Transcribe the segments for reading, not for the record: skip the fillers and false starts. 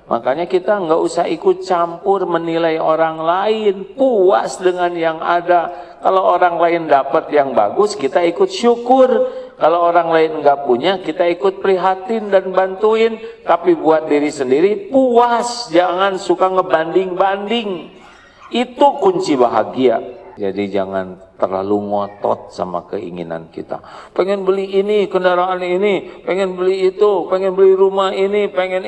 Makanya kita nggak usah ikut campur menilai orang lain, puas dengan yang ada. Kalau orang lain dapat yang bagus, kita ikut syukur. Kalau orang lain nggak punya, kita ikut prihatin dan bantuin. Tapi buat diri sendiri puas, jangan suka ngebanding-banding. Itu kunci bahagia. Jadi jangan terlalu ngotot sama keinginan kita. Pengen beli ini, kendaraan ini, pengen beli itu, pengen beli rumah ini, pengen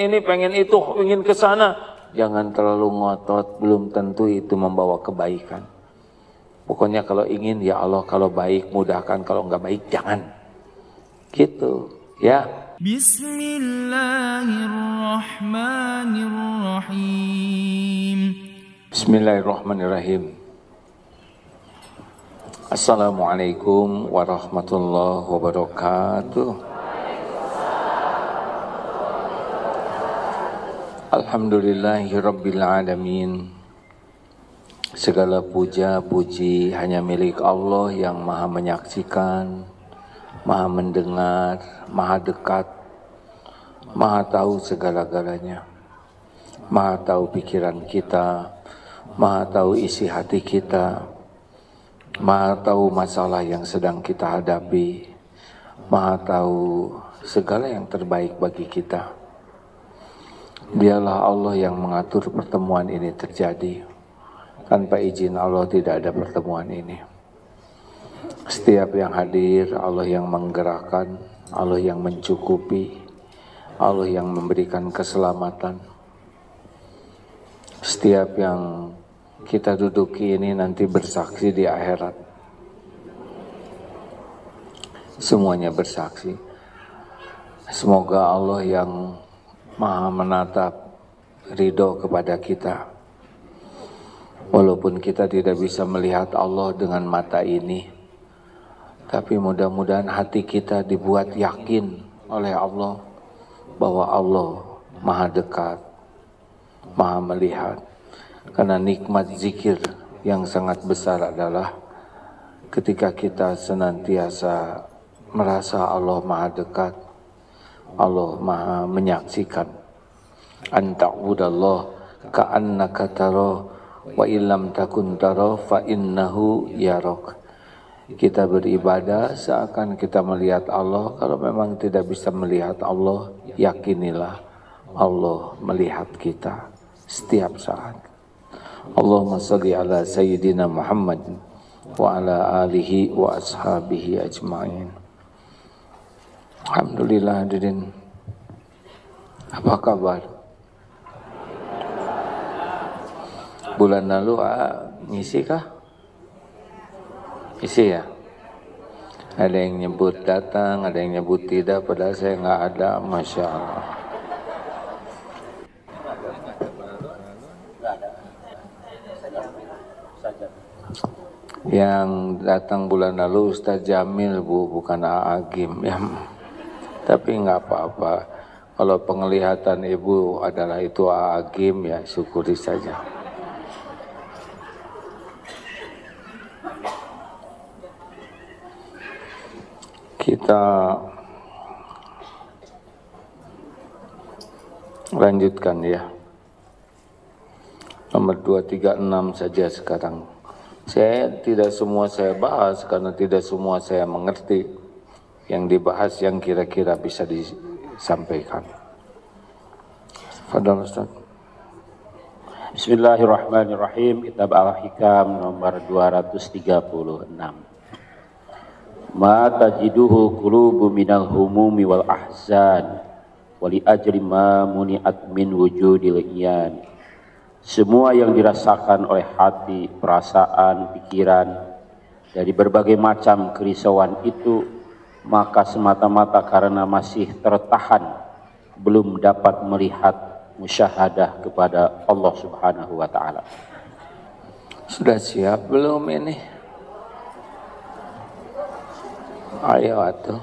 itu, ingin ke sana. Jangan terlalu ngotot, belum tentu itu membawa kebaikan. Pokoknya kalau ingin, ya Allah, kalau baik mudahkan, kalau enggak baik jangan. Gitu, ya. Bismillahirrahmanirrahim. Bismillahirrahmanirrahim. Assalamualaikum warahmatullahi wabarakatuh. Alhamdulillahirabbil alamin. Segala puja puji hanya milik Allah yang Maha menyaksikan, Maha mendengar, Maha dekat, Maha tahu segala-galanya. Maha tahu pikiran kita, Maha tahu isi hati kita, Maha tahu masalah yang sedang kita hadapi, Maha tahu segala yang terbaik bagi kita. Biarlah Allah yang mengatur pertemuan ini terjadi. Tanpa izin Allah tidak ada pertemuan ini. Setiap yang hadir, Allah yang menggerakkan, Allah yang mencukupi, Allah yang memberikan keselamatan. Setiap yang kita duduki ini nanti bersaksi di akhirat. Semuanya bersaksi. Semoga Allah yang Maha menatap ridho kepada kita. Walaupun kita tidak bisa melihat Allah dengan mata ini, tapi mudah-mudahan hati kita dibuat yakin oleh Allah bahwa Allah Maha dekat, Maha melihat. Karena nikmat zikir yang sangat besar adalah ketika kita senantiasa merasa Allah Maha dekat, Allah Maha menyaksikan. Anta'budallah ka'annaka tara wa illam takun tara fa innahu yarak. Kita beribadah seakan kita melihat Allah. Kalau memang tidak bisa melihat Allah, yakinilah Allah melihat kita setiap saat. Allahumma salli ala Sayyidina Muhammad wa ala alihi wa ashabihi ajma'in. Alhamdulillah hadirin. Apa kabar? Bulan lalu ngisi kah? Isi ya? Ada yang nyebut datang, ada yang nyebut tidak, padahal saya nggak ada, Masya Allah. Yang datang bulan lalu Ustaz Jamil, Bu, bukan Agim ya. Tapi nggak apa-apa. Kalau penglihatan Ibu adalah itu Agim, ya syukuri saja. Kita lanjutkan ya. Nomor 236 saja sekarang. Tidak semua saya bahas karena tidak semua saya mengerti. Yang dibahas yang kira-kira bisa disampaikan. Fadhal Ustaz. Bismillahirrahmanirrahim. Kitab Al-Hikam nomor 236. Ma tajiduhu qulubu minal humumi wal ahzan wa li ajri ma muni'at min wujudil iyan. Semua yang dirasakan oleh hati, perasaan, pikiran dari berbagai macam kerisauan itu, maka semata-mata karena masih tertahan, belum dapat melihat musyahadah kepada Allah Subhanahu wa ta'ala. Sudah siap belum ini? Ayo atuh.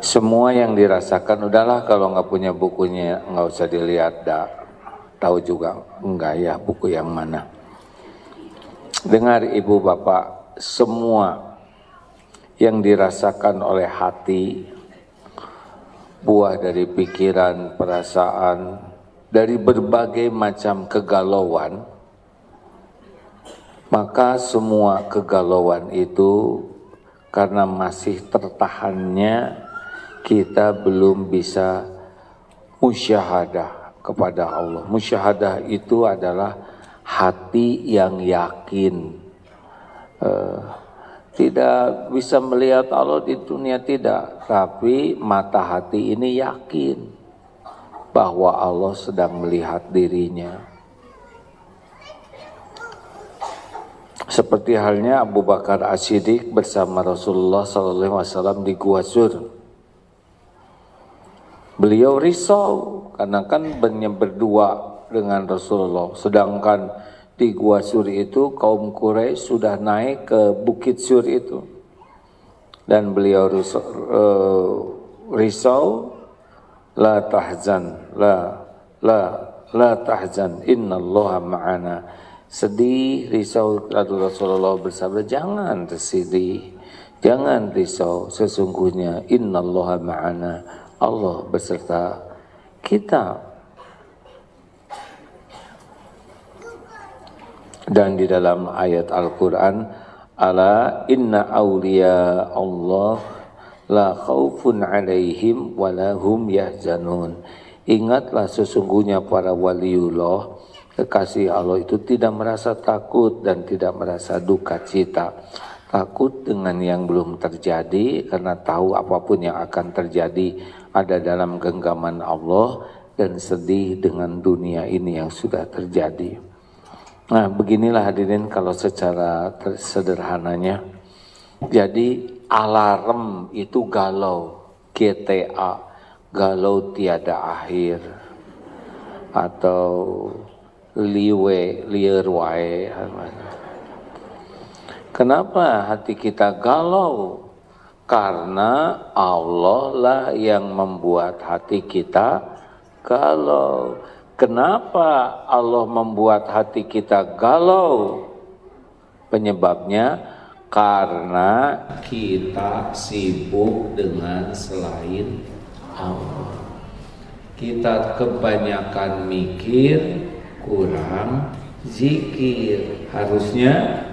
Semua yang dirasakan, udahlah kalau nggak punya bukunya nggak usah dilihat, tahu juga enggak ya buku yang mana. Dengar ibu bapak, semua yang dirasakan oleh hati buah dari pikiran, perasaan, dari berbagai macam kegalauan, maka semua kegalauan itu karena masih tertahannya kita belum bisa musyahadah kepada Allah. Musyahadah itu adalah hati yang yakin. Tidak bisa melihat Allah di dunia, tidak, tapi mata hati ini yakin bahwa Allah sedang melihat dirinya. Seperti halnya Abu Bakar As-Siddiq bersama Rasulullah SAW di Gua Sur. Beliau risau karena kan berdua dengan Rasulullah, sedangkan di Gua Sur itu kaum Quraisy sudah naik ke Bukit Sur itu, dan beliau risau, la tahzan, la tahzan, innallaha ma'ana. Sedih, risau, lalu Rasulullah bersabda, jangan sedih, jangan risau, sesungguhnya innallaha ma'ana, Allah beserta kita. Dan di dalam ayat Al-Quran, ala inna awliya Allah la khaufun alaihim walahum yahzanun. Ingatlah sesungguhnya para waliullah, kekasih Allah itu tidak merasa takut dan tidak merasa duka cita. Takut dengan yang belum terjadi karena tahu apapun yang akan terjadi ada dalam genggaman Allah, dan sedih dengan dunia ini yang sudah terjadi. Nah, beginilah hadirin kalau secara sederhananya. Jadi alarm itu galau, GTA, galau tiada akhir, atau liar wae. Kenapa hati kita galau? Karena Allah lah yang membuat hati kita galau. Kenapa Allah membuat hati kita galau? Penyebabnya karena kita sibuk dengan selain Allah. Kita kebanyakan mikir, kurang zikir. Harusnya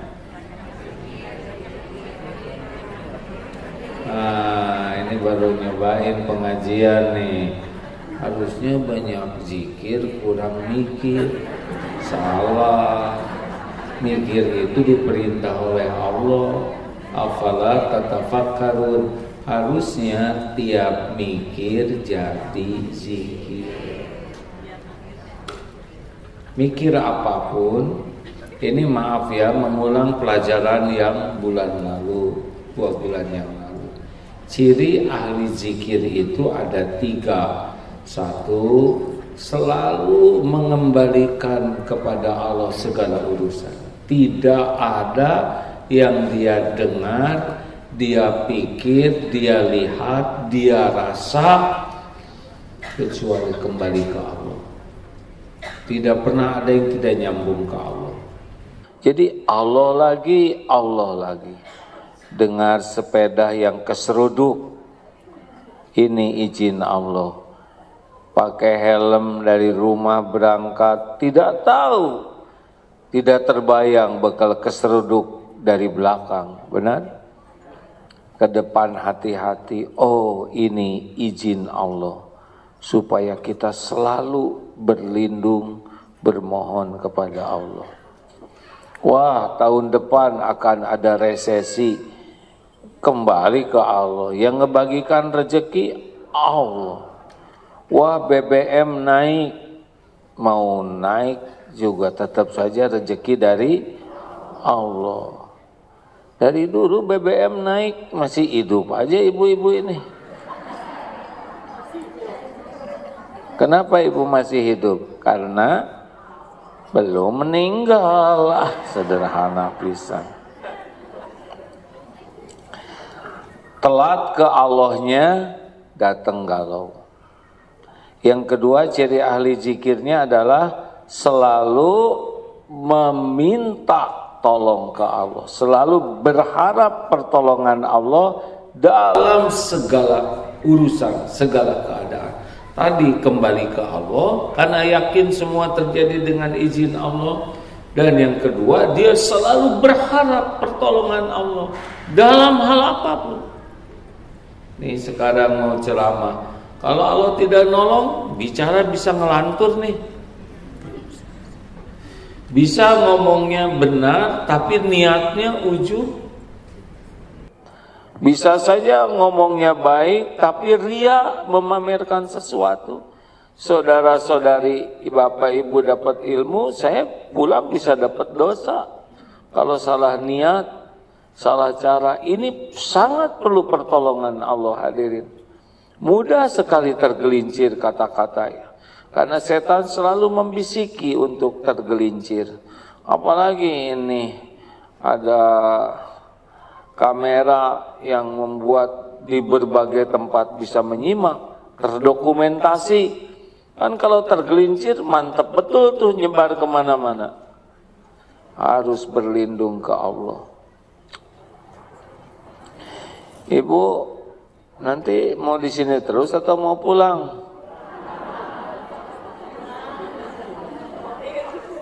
ini baru nyobain pengajian nih. Harusnya banyak zikir, kurang mikir. Salah. Mikir itu diperintah oleh Allah. Afala tatafakkarun. Harusnya tiap mikir jadi zikir. Mikir apapun, ini maaf ya, mengulang pelajaran yang bulan lalu, 2 bulan yang lalu. Ciri ahli zikir itu ada 3. 1, selalu mengembalikan kepada Allah segala urusan. Tidak ada yang dia dengar, dia pikir, dia lihat, dia rasa, kecuali kembali ke Allah. Tidak pernah ada yang tidak nyambung ke Allah. Jadi Allah lagi. Dengar sepeda yang keseruduk, ini izin Allah. Pakai helm dari rumah berangkat, tidak tahu, tidak terbayang bakal keseruduk dari belakang, benar? Ke depan hati-hati, oh ini izin Allah, supaya kita selalu berlindung, bermohon kepada Allah. Wah, tahun depan akan ada resesi, kembali ke Allah. Yang ngebagikan rezeki Allah. Wah, BBM naik, mau naik juga tetap saja rezeki dari Allah. Dari dulu BBM naik masih hidup aja ibu-ibu ini. Kenapa ibu masih hidup? Karena belum meninggal. Sederhana pisan. Telat ke Allahnya, datang galau. Yang kedua, ciri ahli zikirnya adalah selalu meminta tolong ke Allah, selalu berharap pertolongan Allah dalam segala urusan segala keadaan. Tadi kembali ke Allah karena yakin semua terjadi dengan izin Allah. Dan yang kedua, dia selalu berharap pertolongan Allah dalam hal apapun. Nih sekarang mau ceramah, kalau Allah tidak nolong, bicara bisa ngelantur nih. Bisa ngomongnya benar, tapi niatnya ujub. Bisa saja ngomongnya baik, tapi ria memamerkan sesuatu. Saudara-saudari, bapak ibu dapat ilmu, saya pulang bisa dapat dosa. Kalau salah niat, salah cara, ini sangat perlu pertolongan Allah hadirin. Mudah sekali tergelincir kata-katanya, karena setan selalu membisiki untuk tergelincir. Apalagi ini ada kamera yang membuat di berbagai tempat bisa menyimak, terdokumentasi. Kan kalau tergelincir mantap betul tuh nyebar kemana-mana. Harus berlindung ke Allah. Ibu nanti mau di sini terus atau mau pulang?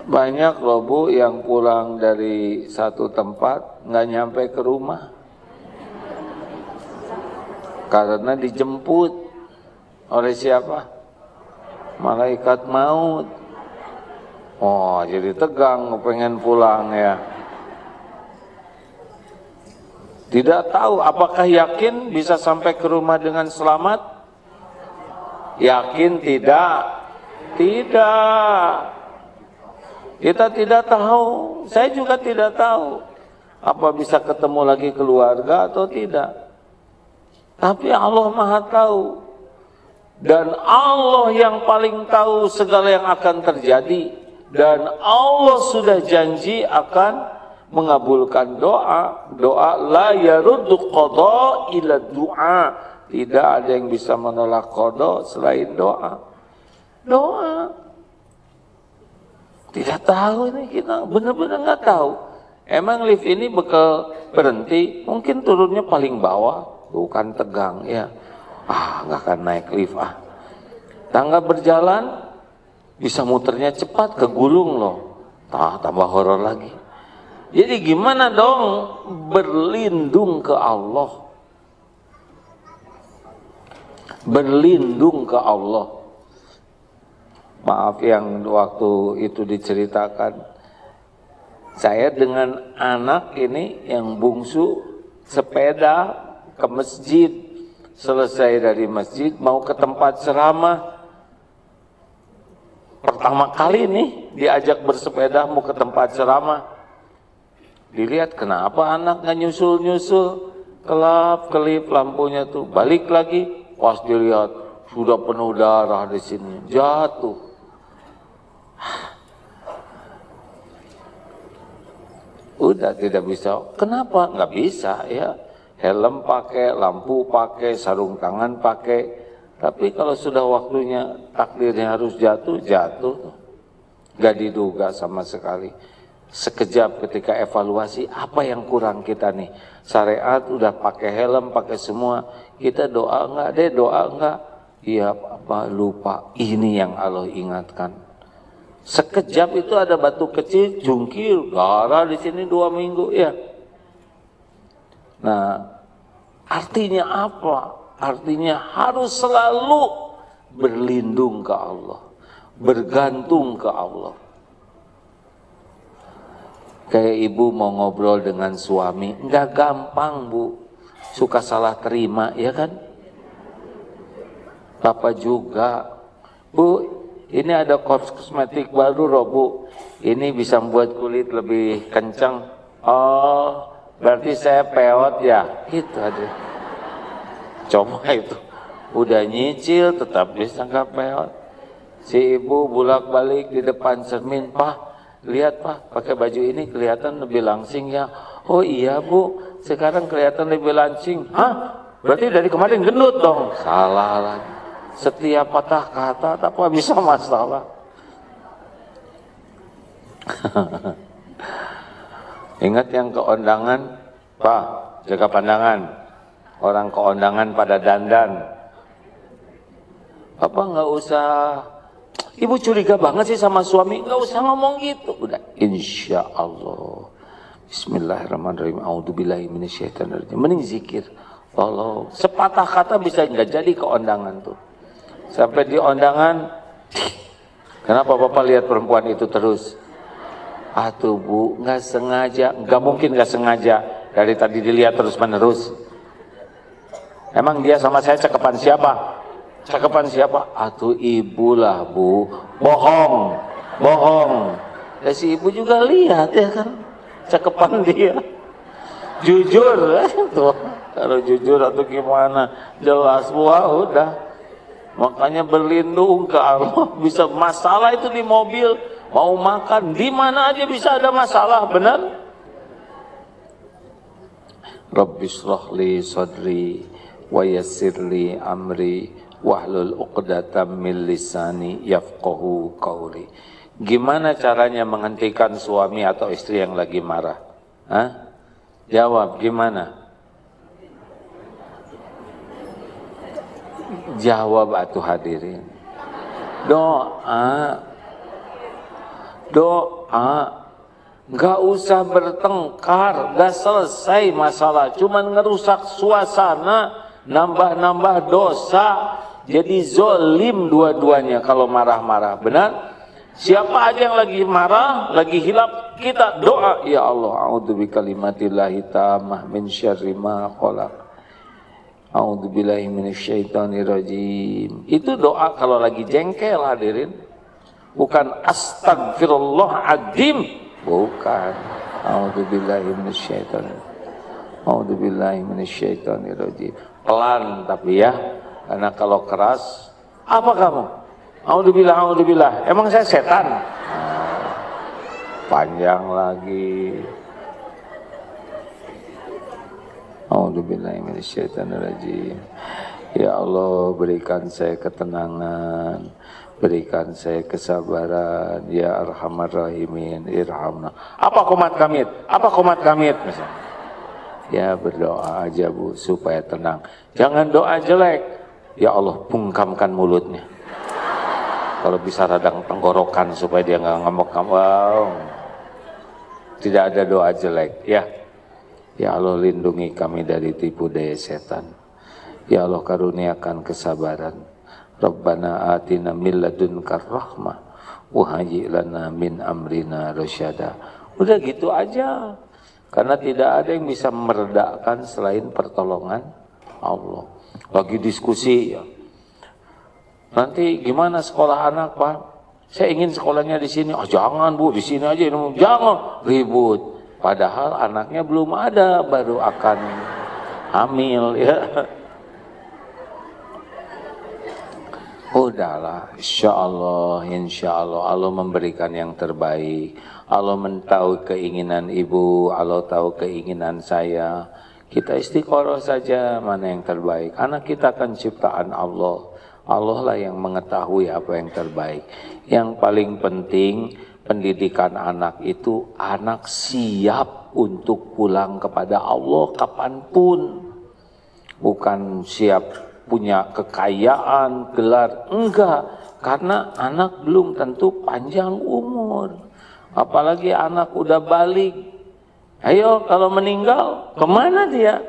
Banyak loh Bu yang pulang dari satu tempat nggak nyampe ke rumah karena dijemput oleh siapa? Malaikat maut. Oh, jadi tegang pengen pulang ya. Tidak tahu apakah yakin bisa sampai ke rumah dengan selamat? Yakin tidak? Tidak. Kita tidak tahu. Saya juga tidak tahu apa bisa ketemu lagi keluarga atau tidak. Tapi Allah Maha tahu. Dan Allah yang paling tahu segala yang akan terjadi. Dan Allah sudah janji akan mengabulkan doa. Doa la yaruddu qada ila du'a. Tidak ada yang bisa menolak qada selain doa. Doa. Tidak tahu ini, kita benar-benar nggak tahu. Emang lift ini bakal berhenti, mungkin turunnya paling bawah, bukan tegang ya. Nggak akan naik lift Tangga berjalan, bisa muternya cepat, kegulung loh. Tambah horor lagi. Jadi gimana dong berlindung ke Allah? Berlindung ke Allah. Maaf yang waktu itu diceritakan, saya dengan anak ini yang bungsu sepeda ke masjid. Selesai dari masjid mau ke tempat ceramah. Pertama kali nih diajak bersepeda mau ke tempat ceramah. Dilihat kenapa anak nggak nyusul-nyusul, kelap-kelip lampunya tuh. Balik lagi, pas dilihat sudah penuh darah di sini, jatuh. Udah tidak bisa. Kenapa? Nggak bisa ya. Helm pakai, lampu pakai, sarung tangan pakai. Tapi kalau sudah waktunya takdirnya harus jatuh, jatuh. Nggak diduga sama sekali. Sekejap ketika evaluasi apa yang kurang kita nih. Syariat udah pakai helm, pakai semua. Kita doa nggak deh, doa nggak. Iya apa lupa. Ini yang Allah ingatkan. Sekejap itu ada batu kecil, jungkir, darah di sini 2 minggu ya. Nah, artinya apa? Artinya harus selalu berlindung ke Allah, bergantung ke Allah. Kayak ibu mau ngobrol dengan suami, nggak gampang Bu, suka salah terima ya kan? Bapak juga, Bu, ini ada kosmetik baru loh Bu, ini bisa membuat kulit lebih kencang. Oh, berarti saya peot ya, gitu aja. Coba itu, udah nyicil tetap disangka peot. Si ibu bolak-balik di depan cermin, Pak, lihat Pak, pakai baju ini kelihatan lebih langsing ya. Oh iya Bu, sekarang kelihatan lebih langsing. Hah? Berarti dari kemarin gendut dong. Salah lagi. Setiap patah kata apa bisa masalah. Ingat yang keondangan, Pak, jaga pandangan. Orang keondangan pada dandan, Papa nggak usah, ibu curiga banget sih sama suami, nggak usah ngomong gitu. Udah, insya Allah. Bismillahirrahmanirrahim. A'udzubillahi minasyaitonirrajim. Mending zikir. Tolong. Sepatah kata bisa nggak jadi ke undangan tuh. Sampai di undangan, kenapa Papa lihat perempuan itu terus? Tuh Bu, nggak sengaja. Nggak mungkin nggak sengaja. Dari tadi dilihat terus menerus. Emang dia sama saya cakepan siapa? Cakepan siapa? Tuh ibu lah Bu. Bohong. Bohong. Ya si ibu juga lihat ya kan. Cakepan dia. Jujur. Tuh. Kalau jujur atau gimana. Jelas. Wah udah. Makanya berlindung ke Allah. Bisa masalah itu di mobil. Mau makan. Di mana aja bisa ada masalah. Benar? Rabbi shrah li sadri wa yassir li amri wahlul 'uqdatam min lisani yafqahu qawli. Gimana caranya menghentikan suami atau istri yang lagi marah? Hah? Jawab, gimana? Jawab atuh hadirin. Doa. Doa. Nggak usah bertengkar, nggak selesai masalah, cuman ngerusak suasana, nambah-nambah dosa, jadi zolim dua-duanya kalau marah-marah. Benar? Siapa aja yang lagi marah, lagi hilap, kita doa, ya Allah, a'udzubika kalimatillahi tammah min syarri ma khalaq. A'udzubillahi minasyaitonirrajim. Itu doa kalau lagi jengkel hadirin. Bukan astagfirullahaladzim. Bukan. A'udzubillahi minasyaitonirrajim. Pelan tapi ya. Karena kalau keras, apa kamu? A'udzubillah. Emang saya setan? Panjang lagi. A'udzubillahi minasyaitonirrajim. Ya Allah, berikan saya ketenangan, berikan saya kesabaran, ya Arhamar Rahimin, irhamna. Apa komat kamit? Apa komat kamit? Misalnya. Ya berdoa aja Bu, supaya tenang. Jangan doa jelek. Ya Allah, bungkamkan mulutnya. Kalau bisa radang tenggorokan supaya dia nggak ngamuk-ngamuk. Tidak ada doa jelek, ya. Ya Allah, lindungi kami dari tipu daya setan. Ya Allah, karuniakan kesabaran. Rabbana atina min ladunka rahmah wa hayyi lana min amrina rasyada. Udah gitu aja. Karena tidak ada yang bisa meredakan selain pertolongan Allah. Lagi diskusi ya. Nanti gimana sekolah anak, Pak? Saya ingin sekolahnya di sini. Oh, jangan Bu, di sini aja. Jangan ribut. Padahal anaknya belum ada, baru akan hamil ya. Udahlah, insya Allah Allah memberikan yang terbaik. Allah tahu keinginan ibu, Allah tahu keinginan saya. Kita istiqoroh saja mana yang terbaik. Anak kita kan ciptaan Allah. Allah lah yang mengetahui apa yang terbaik. Yang paling penting pendidikan anak itu, anak siap untuk pulang kepada Allah kapanpun. Bukan siap punya kekayaan, gelar, enggak, karena anak belum tentu panjang umur, apalagi anak udah balik. Ayo kalau meninggal kemana dia?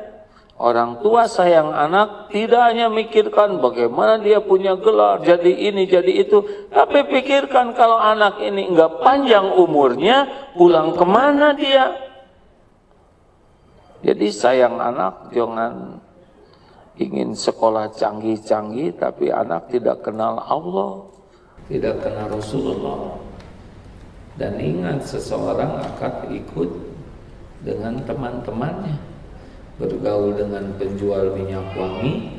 Orang tua sayang anak tidak hanya mikirkan bagaimana dia punya gelar, jadi ini jadi itu, tapi pikirkan kalau anak ini enggak panjang umurnya, pulang kemana dia? Jadi sayang anak, jangan ingin sekolah canggih-canggih tapi anak tidak kenal Allah, tidak kenal Rasulullah. Dan ingat, seseorang akan ikut dengan teman-temannya, bergaul dengan penjual minyak wangi,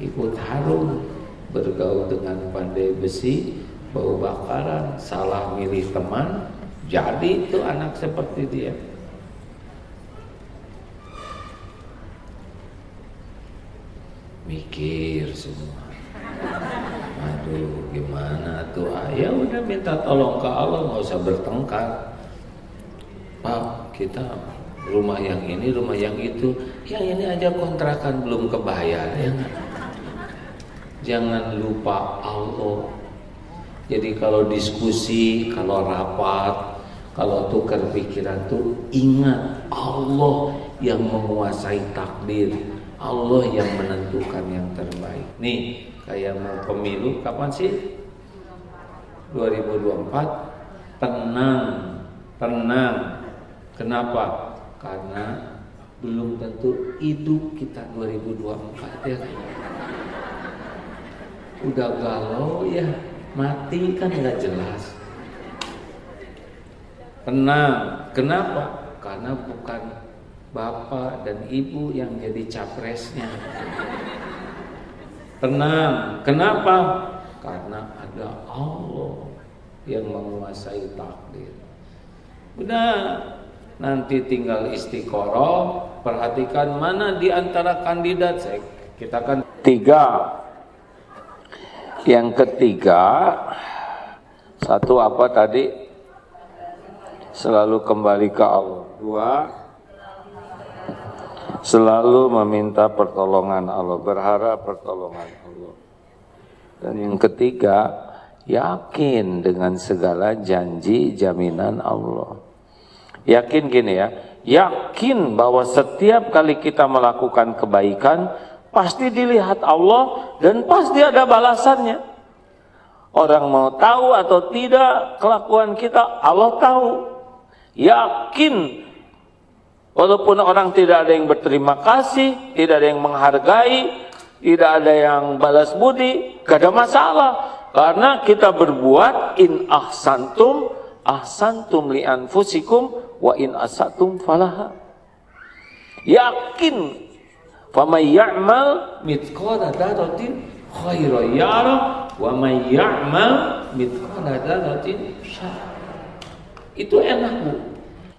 ikut harum, bergaul dengan pandai besi, bau bakaran, salah milih teman, jadi itu anak seperti dia. Mikir semua. Aduh, gimana tuh? Ya udah minta tolong ke Allah, nggak usah bertengkar. Pak, kita rumah yang ini, rumah yang itu, yang ini aja kontrakan belum kebayar ya. Jangan lupa Allah. Jadi kalau diskusi, kalau rapat, kalau tukar pikiran tuh ingat Allah yang menguasai takdir, Allah yang menentukan yang terbaik. Nih, kayak mau pemilu kapan sih? 2024. Tenang. Kenapa? Karena belum tentu hidup kita 2024 ya. Udah galau ya, mati kan nggak jelas. Tenang. Kenapa? Karena bukan bapak dan ibu yang jadi capresnya. Tenang. Kenapa? Karena ada Allah yang menguasai takdir. Udah, nanti tinggal istiqoroh. Perhatikan mana di antara kandidat. Kita kan 3. Yang ketiga, satu apa tadi? Selalu kembali ke Allah. 2, selalu meminta pertolongan Allah, berharap pertolongan Allah. Dan yang ketiga, yakin dengan segala janji jaminan Allah. Yakin gini ya, yakin bahwa setiap kali kita melakukan kebaikan pasti dilihat Allah dan pasti ada balasannya. Orang mau tahu atau tidak kelakuan kita, Allah tahu. Yakin walaupun orang tidak ada yang berterima kasih, tidak ada yang menghargai, tidak ada yang balas budi, gak ada masalah. Karena kita berbuat in ahsantum li anfusikum wa in asatum falaha. Yakin faman ya'mal mithqala dzarratin khairan yarah wa man ya'mal mithqala dzarratin syarran. Itu enak, Bu.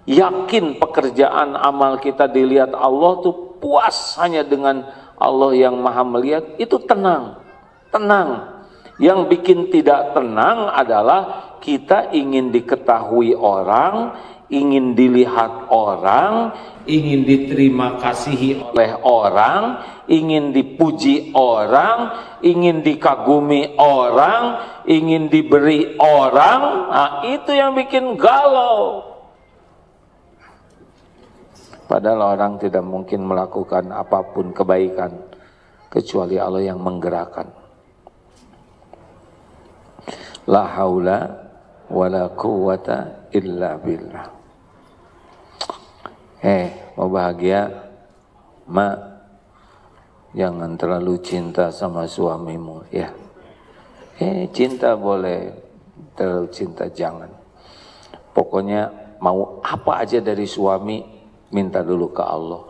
Yakin pekerjaan amal kita dilihat Allah tuh puas hanya dengan Allah yang maha melihat, itu tenang. Yang bikin tidak tenang adalah kita ingin diketahui orang, ingin dilihat orang, ingin diterima kasihi oleh orang, ingin dipuji orang, ingin dikagumi orang, ingin diberi orang. Nah, itu yang bikin galau. Padahal orang tidak mungkin melakukan apapun kebaikan kecuali Allah yang menggerakkan. La haula wala quwwata illa billah. Mau bahagia? Mak, jangan terlalu cinta sama suamimu ya. Cinta boleh, terlalu cinta jangan. Pokoknya mau apa aja dari suami, minta dulu ke Allah.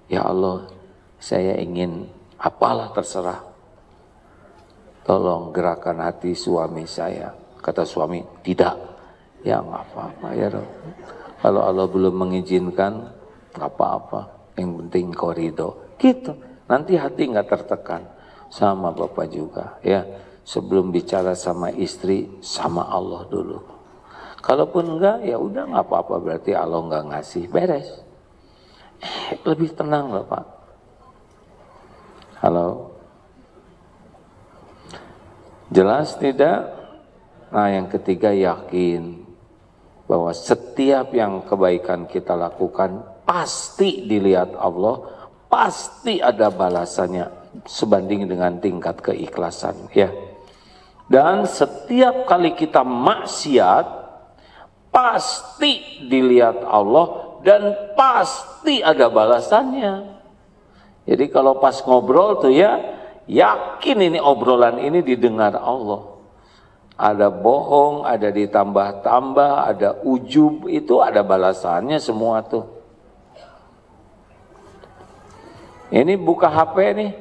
Ya Allah, saya ingin apalah terserah. Tolong gerakkan hati suami saya. Kata suami, tidak. Ya nggak apa-apa ya dong. Kalau Allah belum mengizinkan, nggak apa-apa. Yang penting kau ridho. Gitu. Nanti hati nggak tertekan. Sama Bapak juga ya. Sebelum bicara sama istri, sama Allah dulu. Kalaupun enggak, ya udah nggak apa-apa. Berarti Allah nggak ngasih. Beres. Lebih tenang loh Pak. Halo. Jelas tidak? Nah yang ketiga, yakin bahwa setiap yang kebaikan kita lakukan pasti dilihat Allah, pasti ada balasannya sebanding dengan tingkat keikhlasan ya. Dan setiap kali kita maksiat pasti dilihat Allah dan pasti ada balasannya. Jadi kalau pas ngobrol tuh ya, yakin ini obrolan ini didengar Allah. Ada bohong, ada ditambah-tambah, ada ujub, itu ada balasannya semua tuh. Ini buka HP nih.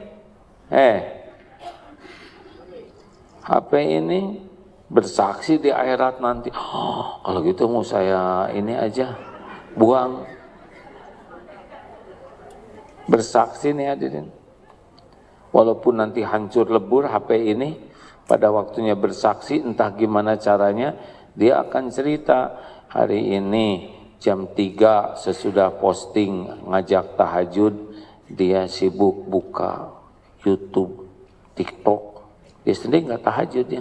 HP ini bersaksi di akhirat nanti. Oh, kalau gitu mau saya ini aja buang. Bersaksi nih hadirin. Walaupun nanti hancur lebur HP ini, pada waktunya bersaksi entah gimana caranya, dia akan cerita hari ini jam 3 sesudah posting ngajak tahajud, dia sibuk buka YouTube, TikTok, Dia sendiri nggak tahajud, dia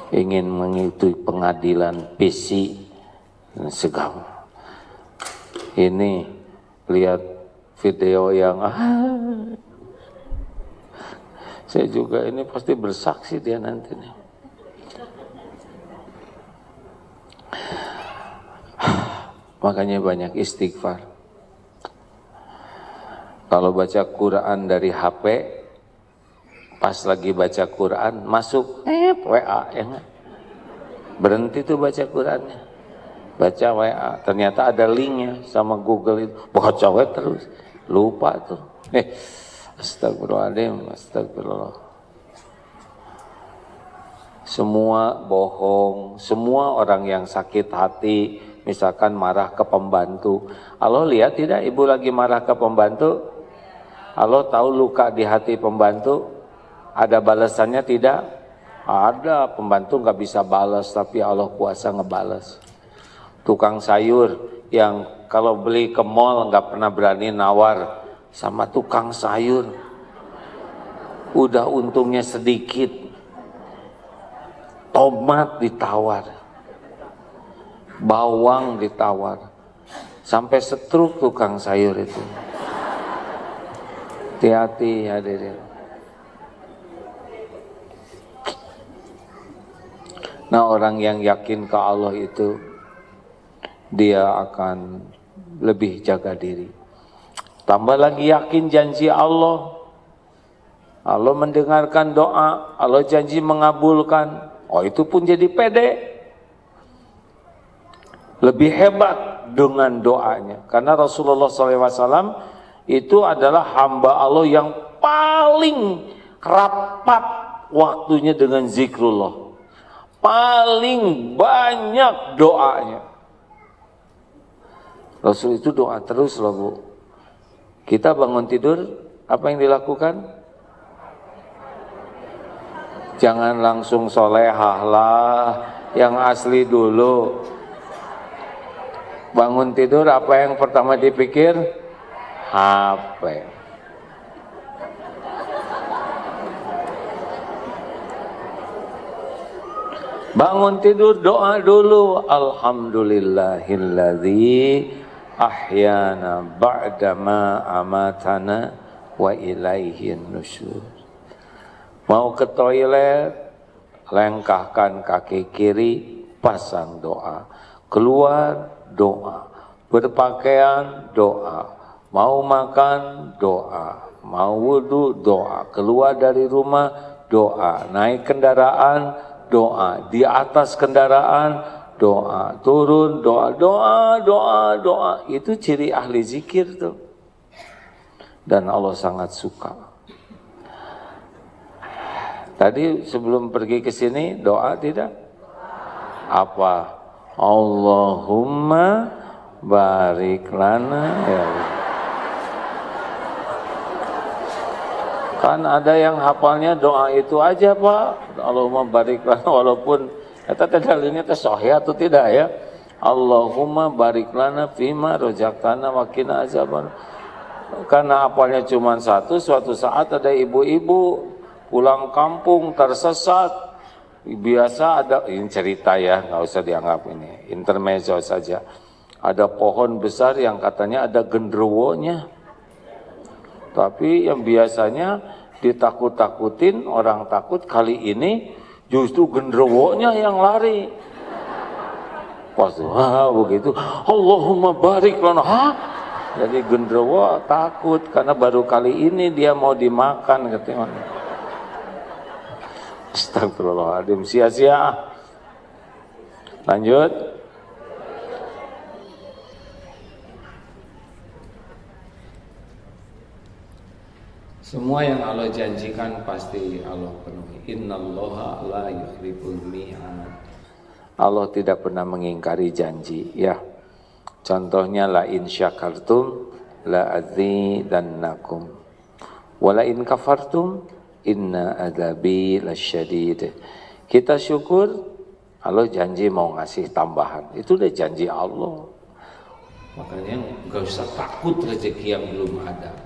ingin mengikuti pengadilan PC segala. Ini lihat video yang saya juga ini pasti bersaksi dia nanti nih. Makanya banyak istighfar. Kalau baca Quran dari HP, pas lagi baca Quran masuk WA, ya gak? Berhenti tuh baca Qurannya, baca WA, ternyata ada linknya sama Google itu, baca WA terus, lupa tuh. Astagfirullahaladzim, astagfirullah. Semua bohong, semua orang yang sakit hati, misalkan marah ke pembantu. Allah lihat tidak ibu lagi marah ke pembantu? Allah tahu luka di hati pembantu? Ada balasannya tidak? Ada, pembantu nggak bisa balas, tapi Allah kuasa ngebalas. Tukang sayur yang kalau beli ke mall nggak pernah berani nawar sama tukang sayur. Udah untungnya sedikit, tomat ditawar, bawang ditawar, sampai setruk tukang sayur itu. Hati-hati hadirin. Nah, orang yang yakin ke Allah itu dia akan lebih jaga diri. Tambah lagi yakin janji Allah. Allah mendengarkan doa, Allah janji mengabulkan. Oh, itu pun jadi pede. Lebih hebat dengan doanya. Karena Rasulullah SAW itu adalah hamba Allah yang paling rapat waktunya dengan zikrullah. Paling banyak doanya. Rasul itu doa terus loh Bu. Kita bangun tidur, apa yang dilakukan? Jangan langsung solehah lah, yang asli dulu. Bangun tidur, apa yang pertama dipikir? HP. Bangun tidur doa dulu. Alhamdulillahilladzi ahyana ba'dama amatana wa ilaihin nusyur. Mau ke toilet, lengkahkan kaki kiri, pasang doa. Keluar, doa. Berpakaian, doa. Mau makan, doa. Mau wudhu, doa. Keluar dari rumah, doa. Naik kendaraan, doa. Di atas kendaraan, doa. Turun, doa. Doa, doa, doa. Itu ciri ahli zikir tuh. Dan Allah sangat suka. Tadi sebelum pergi ke sini doa tidak? Apa? Allahumma barik lana ya. Kan ada yang hafalnya doa itu aja Pak. Allahumma barik lana, walaupun kata dalilnya teh sahih atau tidak ya. Allahumma barik lana fima rojaktana wa qina azaban. Karena hafalnya cuma satu, suatu saat ada ibu-ibu pulang kampung tersesat. Biasa ada, ini cerita ya, nggak usah dianggap ini intermezzo saja. Ada pohon besar yang katanya ada genderuwonya, tapi yang biasanya ditakut-takutin, orang takut, kali ini justru genderuwonya yang lari. Pas begitu, Allahumma barik lana. Jadi genderuwo takut karena baru kali ini dia mau dimakan katanya. Astagfirullahaladzim, sia-sia. Lanjut. Semua yang Allah janjikan pasti Allah penuhi. Innallaha la yukhliful mi'ad. Allah tidak pernah mengingkari janji, ya. Contohnya la in syakartum la azidannakum wa la in kafartum inna adzabi lasyadid. Kita syukur, Allah janji mau ngasih tambahan. Itu udah janji Allah. Makanya enggak usah takut rezeki yang belum ada.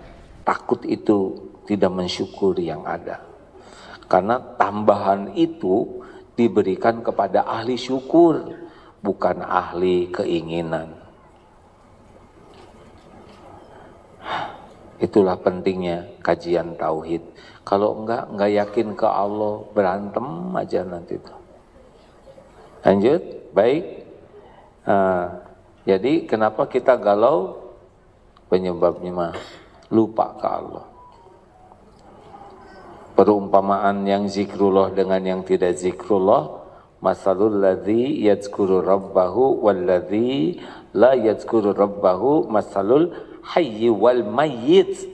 Takut itu tidak mensyukuri yang ada. Karena tambahan itu diberikan kepada ahli syukur, bukan ahli keinginan. Itulah pentingnya kajian tauhid. Kalau enggak yakin ke Allah, berantem aja nanti tuh. Lanjut, baik. Jadi kenapa kita galau? Penyebabnya mah lupa ke Allah. Perumpamaan yang zikrullah dengan yang tidak zikrullah, masalul ladzi yadzkuru rabbahu wal ladzi la yadzkuru rabbahu masalul hayyi wal mayyit.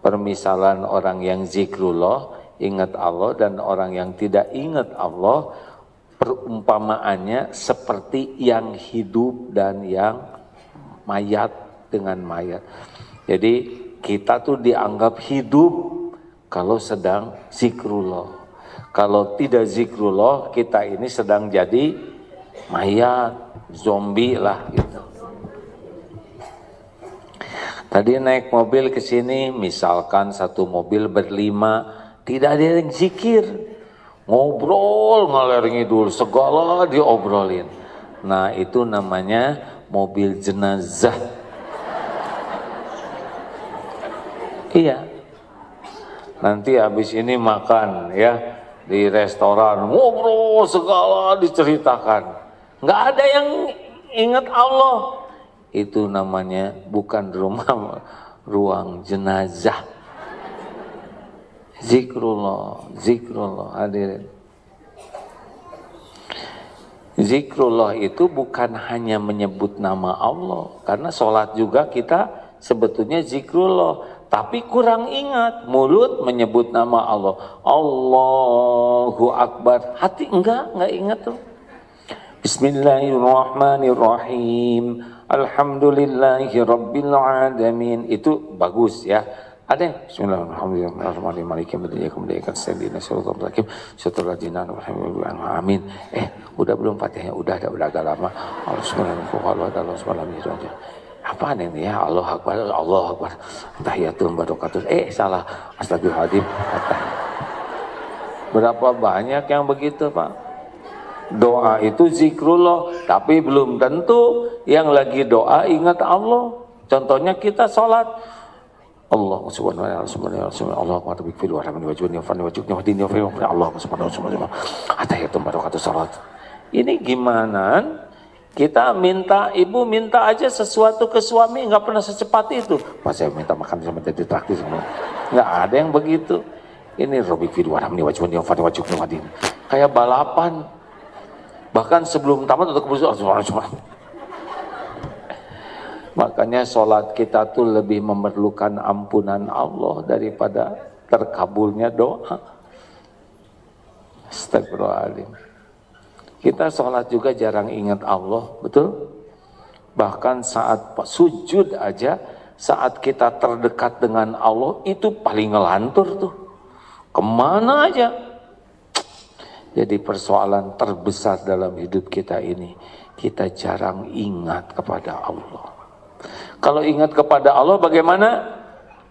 Permisalan orang yang zikrullah, ingat Allah, dan orang yang tidak ingat Allah, perumpamaannya seperti yang hidup dan yang mayat dengan mayat. Jadi kita tuh dianggap hidup kalau sedang zikrullah. Kalau tidak zikrullah, kita ini sedang jadi mayat, zombie lah gitu. Tadi naik mobil ke sini, misalkan satu mobil berlima, tidak ada yang zikir. Ngobrol ngalir ngidul, segala diobrolin. Nah, itu namanya mobil jenazah. Iya. Nanti habis ini makan ya di restoran, ngobrol segala diceritakan. Nggak ada yang ingat Allah. Itu namanya bukan ruang jenazah. Zikrullah, zikrullah, hadirin. Zikrullah itu bukan hanya menyebut nama Allah, karena sholat juga kita sebetulnya zikrullah. Tapi kurang ingat, mulut menyebut nama Allah, Allahu Akbar, hati enggak ingat tuh. Bismillahirrahmanirrahim, alhamdulillahi rabbil alamin, itu bagus ya. Ada yang Bismillahirrahmanirrahim, amin. Udah belum Fatihah? Udah agak lama. Apa ini ya? Allah Akbar, Allah Akbar. Tahiyatul barakatuh. Salah. Astagfirullahaladzim. Berapa banyak yang begitu, Pak? Doa itu zikrullah, tapi belum tentu yang lagi doa ingat Allah. Contohnya kita sholat. Allah subhanahu wa ta'ala, Allah Akbar, bikfil wa rahmani wa juhni wa fani wa jukni wa dini wa fi'u Allah subhanahu wa ta'ala. Tahiyatul barakatuh salat. Ini gimana? Kita minta, ibu minta aja sesuatu ke suami, nggak pernah secepat itu. Pas saya minta makan sama jadi traktir semua, nggak ada yang begitu. Ini Robik Fidu Warhamni Wajwani Wafani Wajukni Wadin, kayak balapan. Bahkan sebelum tamat untuk bersuara. Makanya sholat kita tuh lebih memerlukan ampunan Allah daripada terkabulnya doa. Astagfirullahaladzim. Kita sholat juga jarang ingat Allah, betul? Bahkan saat sujud aja, saat kita terdekat dengan Allah, itu paling ngelantur tuh. Kemana aja. Jadi persoalan terbesar dalam hidup kita ini, kita jarang ingat kepada Allah. Kalau ingat kepada Allah bagaimana?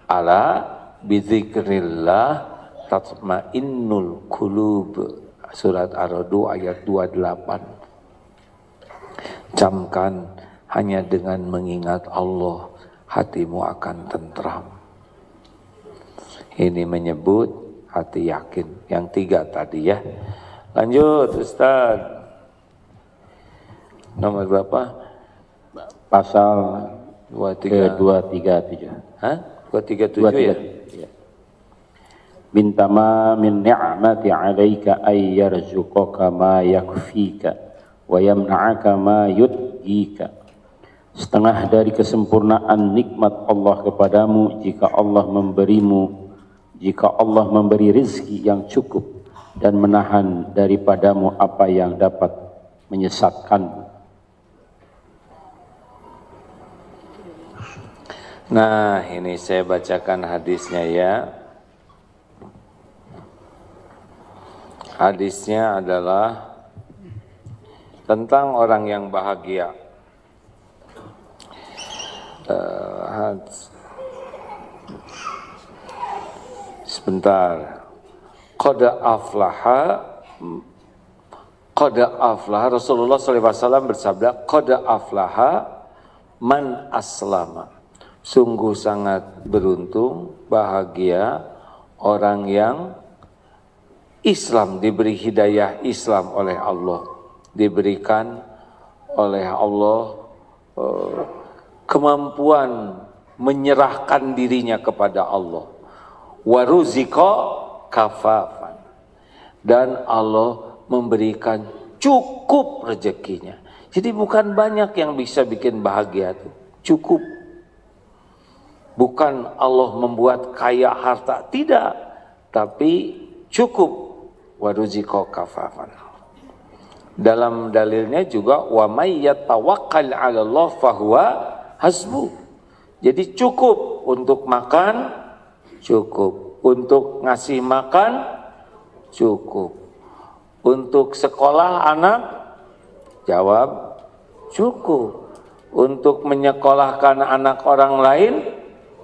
Ala bizikrillah tatmainnul qulub. Surat Ar-Ra'd ayat 28. Camkan, hanya dengan mengingat Allah hatimu akan tentram. Ini menyebut hati yakin. Yang 3 tadi ya. Lanjut Ustaz. Nomor berapa? Pasal 237. Hah? 237 ya? Min tamamin ni'mati 'alaika ay yarzuqaka ma yakfika wa yamna'aka ma yudhika. Setengah dari kesempurnaan nikmat Allah kepadamu jika Allah memberi rizki yang cukup dan menahan daripadamu apa yang dapat menyesatkanmu. Nah, ini saya bacakan hadisnya ya. Hadisnya adalah tentang orang yang bahagia. Sebentar. qad aflaha Rasulullah SAW bersabda, qad aflaha man aslama. Sungguh sangat beruntung, bahagia orang yang Islam, diberi hidayah Islam oleh Allah, diberikan oleh Allah kemampuan menyerahkan dirinya kepada Allah. Waruziko kafafan, dan Allah memberikan cukup rezekinya. Jadi bukan banyak yang bisa bikin bahagia tuh, cukup. Bukan Allah membuat kaya harta, tidak, tapi cukup. Waruziko kafafan. Dalam dalilnya juga wa may yatawakkal 'ala Allah fahuwa hasbuh. Jadi cukup untuk makan, cukup untuk ngasih makan, cukup untuk sekolah anak, jawab cukup untuk menyekolahkan anak orang lain,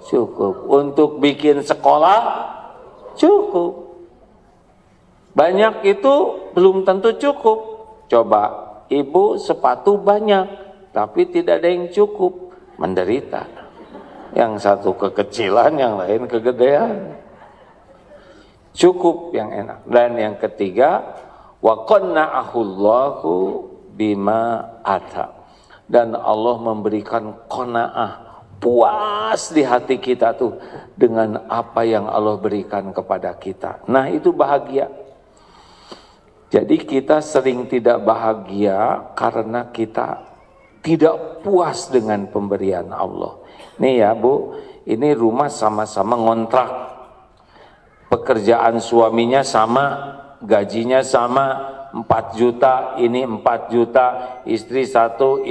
cukup untuk bikin sekolah, cukup. Banyak itu belum tentu cukup. Coba ibu sepatu banyak tapi tidak ada yang cukup, menderita. Yang satu kekecilan, yang lain kegedean. Cukup yang enak. Dan yang ketiga, wa qanna'ahullahu bima ata. Dan Allah memberikan qanaah, puas di hati kita tuh dengan apa yang Allah berikan kepada kita. Nah, itu bahagia. Jadi kita sering tidak bahagia karena kita tidak puas dengan pemberian Allah. Nih ya Bu, ini rumah sama-sama ngontrak. Pekerjaan suaminya sama, gajinya sama, 4 juta, ini 4 juta, istri satu,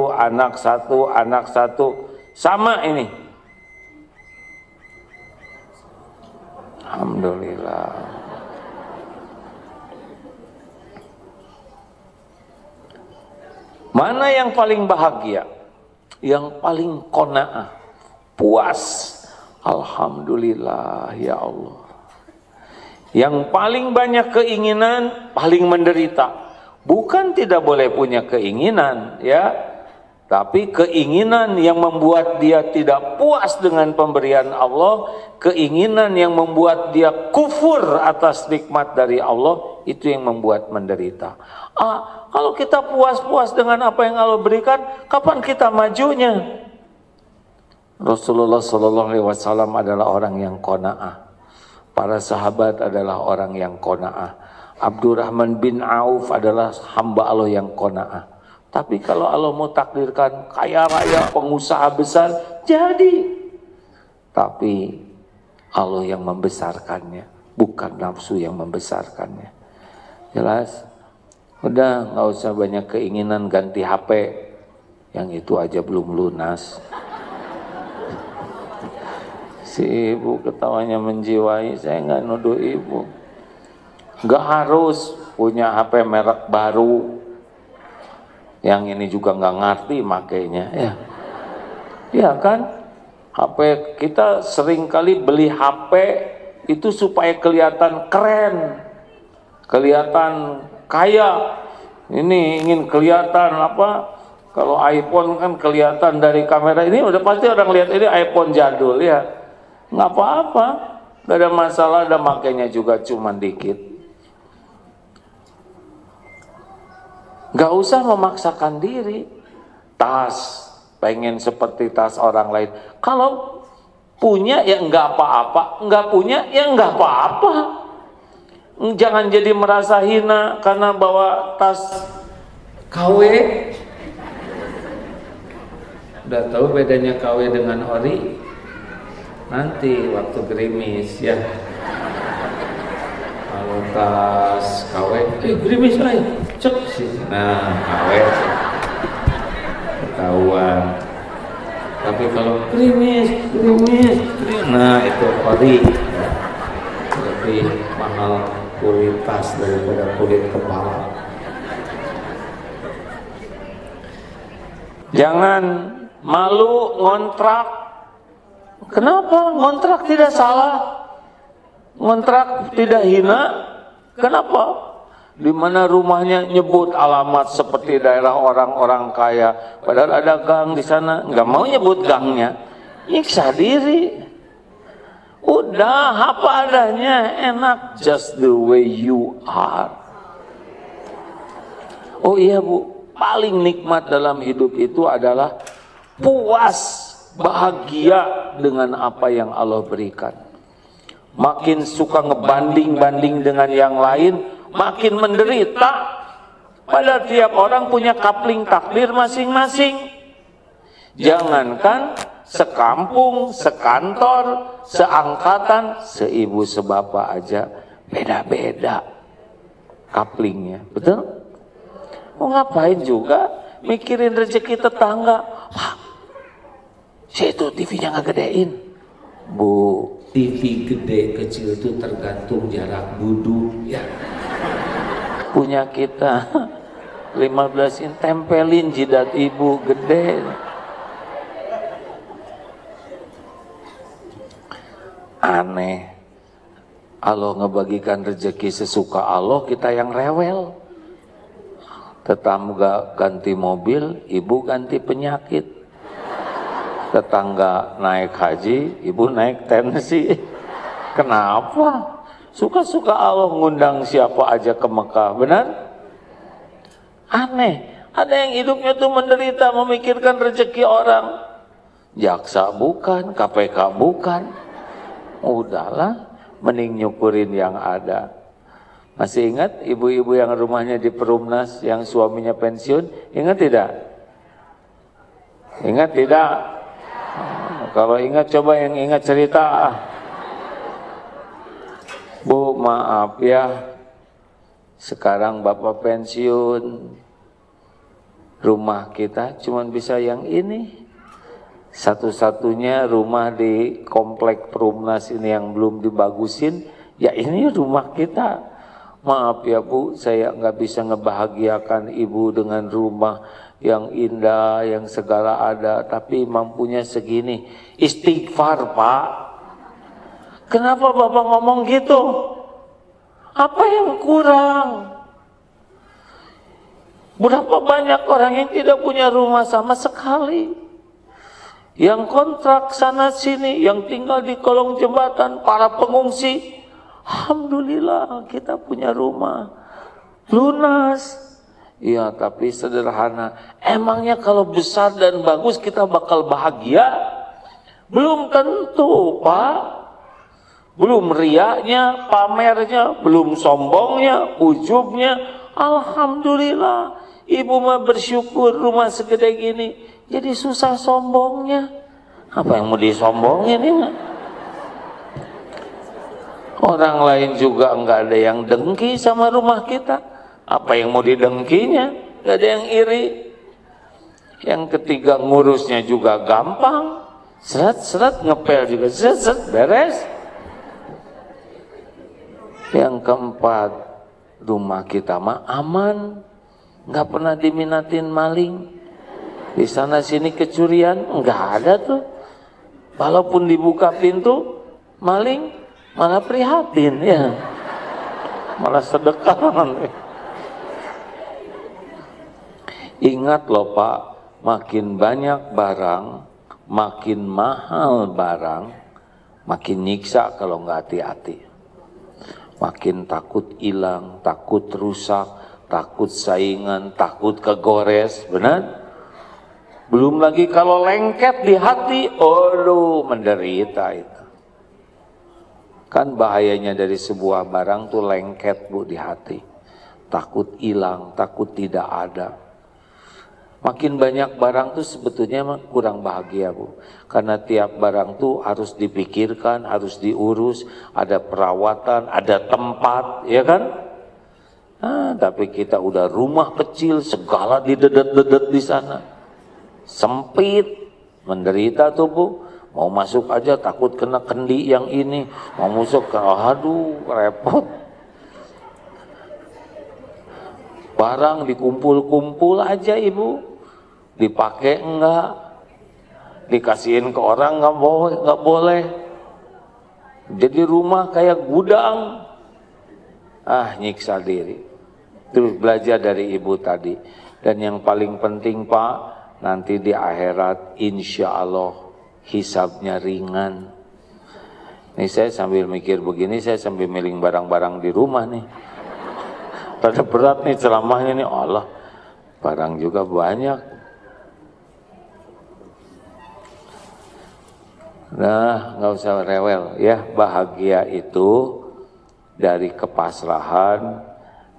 anak satu, sama ini. Alhamdulillah. Mana yang paling bahagia? Yang paling qanaah, puas. Alhamdulillah ya Allah. Yang paling banyak keinginan, paling menderita. Bukan tidak boleh punya keinginan, ya, tapi keinginan yang membuat dia tidak puas dengan pemberian Allah, keinginan yang membuat dia kufur atas nikmat dari Allah, itu yang membuat menderita. Kalau kita puas-puas dengan apa yang Allah berikan, kapan kita majunya? Rasulullah SAW adalah orang yang qanaah. Para sahabat adalah orang yang qanaah. Abdurrahman bin Auf adalah hamba Allah yang qanaah. Tapi kalau Allah mau takdirkan kaya raya, pengusaha besar, jadi. Tapi Allah yang membesarkannya, bukan nafsu yang membesarkannya. Jelas? Udah, nggak usah banyak keinginan ganti HP. Yang itu aja belum lunas. Si ibu ketawanya menjiwai, saya nggak nuduh ibu. Nggak harus punya HP merek baru. Yang ini juga nggak ngerti makainya, ya. Ya kan? HP kita sering kali beli HP itu supaya kelihatan keren, kelihatan kaya. Ini ingin kelihatan apa? Kalau iPhone kan kelihatan dari kamera ini udah pasti orang lihat ini iPhone jadul, ya. Nggak apa-apa, nggak ada masalah, ada makainya juga cuman dikit. Nggak usah memaksakan diri. Tas, pengen seperti tas orang lain. Kalau punya ya nggak apa-apa, nggak punya ya nggak apa-apa. Jangan jadi merasa hina karena bawa tas KW. Udah tahu bedanya KW dengan ori? Nanti waktu gerimis ya. Kalau tas KW, gerimis aja, cek sih. Nah, KW ketahuan. Tapi kalau gerimis, nah itu ori. Ya. Lebih mahal kulit tas daripada kulit kepala. Jangan malu ngontrak. Kenapa? Ngontrak tidak salah. Ngontrak tidak hina. Kenapa? Di mana rumahnya nyebut alamat seperti daerah orang-orang kaya, padahal ada gang di sana, nggak mau nyebut gangnya, nyiksa diri. Udah apa adanya, enak, just the way you are. Oh iya Bu, paling nikmat dalam hidup itu adalah puas, bahagia dengan apa yang Allah berikan. Makin suka ngebanding-banding dengan yang lain, makin menderita. Padahal tiap orang punya kapling takdir masing-masing. Jangankan sekampung, sekantor, seangkatan, seibu sebapak aja beda-beda kaplingnya, betul? Mau ngapain juga mikirin rezeki tetangga? Wah, situ TV-nya nggak gedein. Bu, TV gede kecil itu tergantung jarak duduk ya. Punya kita 15 in, tempelin jidat ibu gede. Aneh, Allah ngebagikan rezeki sesuka Allah, kita yang rewel. Tetangga ganti mobil, ibu ganti penyakit. Tetangga naik haji, ibu naik tensi. Kenapa? Suka-suka Allah ngundang siapa aja ke Mekah, benar? Aneh, ada yang hidupnya tuh menderita memikirkan rezeki orang. Jaksa bukan, KPK bukan. Udahlah, mending nyukurin yang ada. Masih ingat ibu-ibu yang rumahnya di Perumnas yang suaminya pensiun? Ingat tidak? Ingat tidak? Kalau ingat coba yang ingat cerita. Bu, maaf ya, sekarang bapak pensiun, rumah kita cuma bisa yang ini. Satu-satunya rumah di komplek Perumnas ini yang belum dibagusin, ya ini rumah kita. Maaf ya Bu, saya nggak bisa ngebahagiakan ibu dengan rumah yang indah, yang segala ada, tapi mampunya segini. Istighfar Pak. Kenapa Bapak ngomong gitu? Apa yang kurang? Berapa banyak orang yang tidak punya rumah sama sekali? Yang kontrak sana sini, yang tinggal di kolong jembatan, para pengungsi. Alhamdulillah kita punya rumah lunas. Ya tapi sederhana. Emangnya kalau besar dan bagus kita bakal bahagia? Belum tentu Pak. Belum riaknya, pamernya, belum sombongnya, ujubnya. Alhamdulillah, ibu mah bersyukur rumah segede gini. Jadi susah sombongnya. Apa yang mau disombongin ya? Orang lain juga enggak ada yang dengki sama rumah kita. Apa yang mau didengkinya? Enggak ada yang iri. Yang ketiga ngurusnya juga gampang. Seret-seret, ngepel juga seret-seret, beres. Yang keempat, rumah kita mah aman. Enggak pernah diminatin maling. Di sana sini kecurian enggak ada tuh. Walaupun dibuka pintu maling malah prihatin ya. Malah sedekah. Ingat loh Pak, makin banyak barang, makin mahal barang, makin nyiksa kalau nggak hati-hati. Makin takut hilang, takut rusak, takut saingan, takut kegores, benar? Belum lagi kalau lengket di hati, aduh menderita itu. Kan bahayanya dari sebuah barang tuh lengket Bu di hati. Takut hilang, takut tidak ada. Makin banyak barang tuh sebetulnya kurang bahagia Bu. Karena tiap barang tuh harus dipikirkan, harus diurus, ada perawatan, ada tempat, ya kan? Nah, tapi kita udah rumah kecil, segala didedet-dedet di sana. Sempit, menderita tuh Bu. Mau masuk aja takut kena kendi yang ini, mau masuk ke aduh repot. Barang dikumpul-kumpul aja Ibu, dipakai enggak, dikasihin ke orang enggak boleh. Jadi rumah kayak gudang. Nyiksa diri. Terus belajar dari ibu tadi. Dan yang paling penting Pak, nanti di akhirat insya Allah hisabnya ringan. Nih saya sambil mikir begini, saya sambil miling barang-barang di rumah nih. Pada berat nih ceramahnya nih, Allah, barang juga banyak. Nah, nggak usah rewel ya. Bahagia itu dari kepasrahan,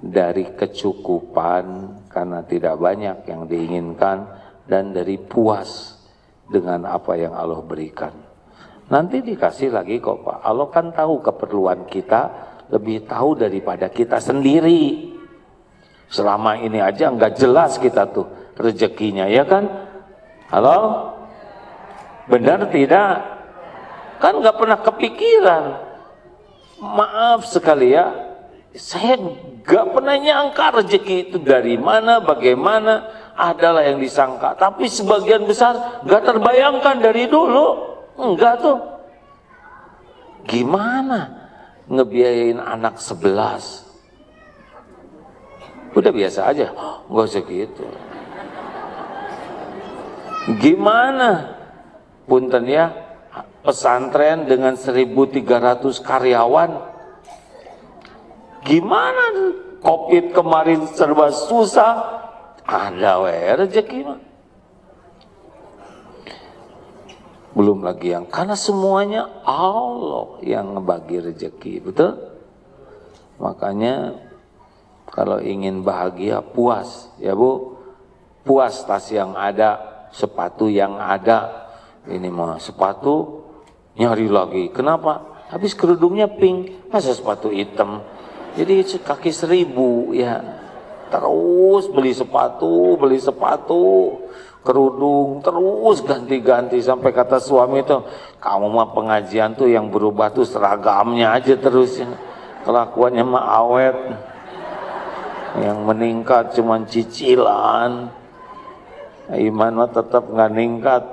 dari kecukupan karena tidak banyak yang diinginkan, dan dari puas dengan apa yang Allah berikan. Nanti dikasih lagi kok Pak. Allah kan tahu keperluan kita, lebih tahu daripada kita sendiri. Selama ini aja nggak jelas kita tuh rezekinya, ya kan? Halo? Benar tidak? Kan nggak pernah kepikiran. Maaf sekali ya, saya nggak pernah nyangka rezeki itu dari mana, bagaimana, adalah yang disangka. Tapi sebagian besar nggak terbayangkan dari dulu. Enggak tuh. Gimana ngebiayain anak 11? Udah biasa aja, nggak usah gitu. Gimana? Punten ya, pesantren dengan 1.300 karyawan. Gimana? Covid kemarin serba susah, ada rezeki mah. Belum lagi yang, karena semuanya Allah yang ngebagi rezeki, betul? Makanya kalau ingin bahagia puas, ya Bu, puas tas yang ada, sepatu yang ada. Ini mah sepatu nyari lagi, kenapa? Habis kerudungnya pink, masa sepatu hitam? Jadi kaki 1.000 ya. Terus beli sepatu, kerudung, terus ganti-ganti sampai kata suami itu, kamu mah pengajian tuh yang berubah tuh seragamnya aja terus ya. Kelakuannya mah awet, yang meningkat cuman cicilan, iman mah tetap nggak ningkat.